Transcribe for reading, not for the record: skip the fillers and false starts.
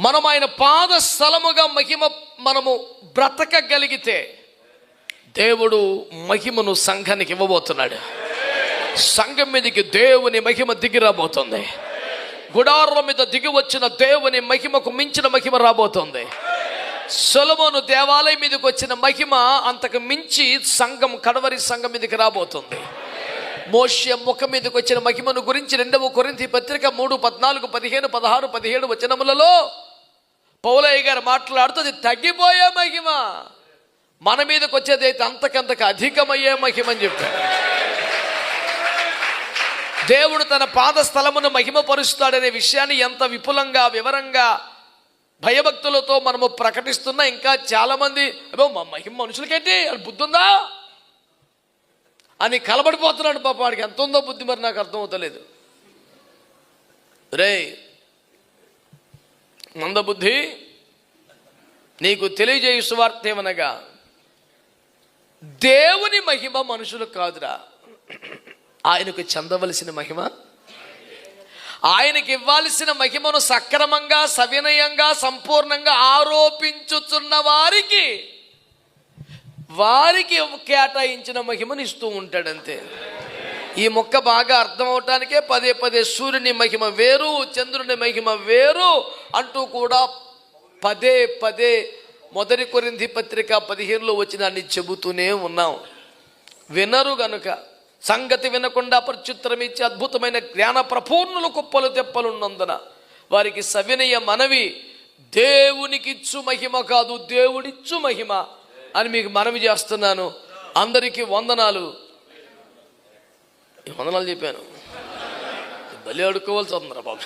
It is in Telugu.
మనం ఆయన పాద స్థలముగా మహిమ మనము బ్రతకగలిగితే దేవుడు మహిమను సంఘానికి ఇవ్వబోతున్నాడు. సంఘం మీదకి దేవుని మహిమ దిగి రాబోతుంది. గుడారం మీద దిగి వచ్చిన దేవుని మహిమకు మించిన మహిమ రాబోతుంది. సొలొమోను దేవాలయం మీదకి వచ్చిన మహిమ అంతకు మించి సంఘం, కడవరి సంఘం మీదకి రాబోతుంది. మోషే ముఖం మీదకి వచ్చిన మహిమను గురించి 2వ కొరింథీ పత్రిక 3:14, 15, 16, 17 వచనములలో పౌలయ్య గారు మాట్లాడుతుంది. తగ్గిపోయే మహిమ మన మీదకి వచ్చేది అయితే అంతకంతకు అధికమయ్యే మహిమ అని చెప్పాడు. దేవుడు తన పాద స్థలమును మహిమపరుస్తాడనే విషయాన్ని ఎంత విపులంగా, వివరంగా, భయభక్తులతో మనము ప్రకటిస్తున్నా ఇంకా చాలామంది మా మహిమ మనుషులకేంటి అని బుద్ధి ఉందా అని కలబడిపోతున్నాడు. పాప వాడికి ఎంత ఉందో బుద్ధి, మరి నాకు అర్థమవుతలేదు. రే మందబుద్ధి, నీకు తెలియజేయు సువార్త ఏమనగా దేవుని మహిమ మనుషులకు కాదురా. ఆయనకు చెందవలసిన మహిమ, ఆయనకి ఇవ్వాల్సిన మహిమను సక్రమంగా, సవినయంగా, సంపూర్ణంగా ఆరోపించుతున్న వారికి కేటాయించిన మహిమను ఇస్తూ ఉంటాడంతే. ఈ మొక్క బాగా అర్థం అవటానికే పదే పదే సూర్యుని మహిమ వేరు, చంద్రుని మహిమ వేరు అంటూ కూడా పదే పదే 1 కొరింథీ పత్రిక 15లో వచ్చినాన్ని చెబుతూనే ఉన్నాం. వినరు గనుక, సంగతి వినకుండా ప్రత్యుత్తరం ఇచ్చే అద్భుతమైన జ్ఞాన ప్రపూర్ణులు కుప్పలు తెప్పలున్నందున వారికి సవినయ మనవి, దేవునికిచ్చు మహిమ కాదు దేవుడిచ్చు మహిమ అని మీకు మనవి చేస్తున్నాను. అందరికీ వందనాలు. వందనాలు చెప్పాను, బలి అడుక్కోవాల్సి వస్తుందిరా బాబు.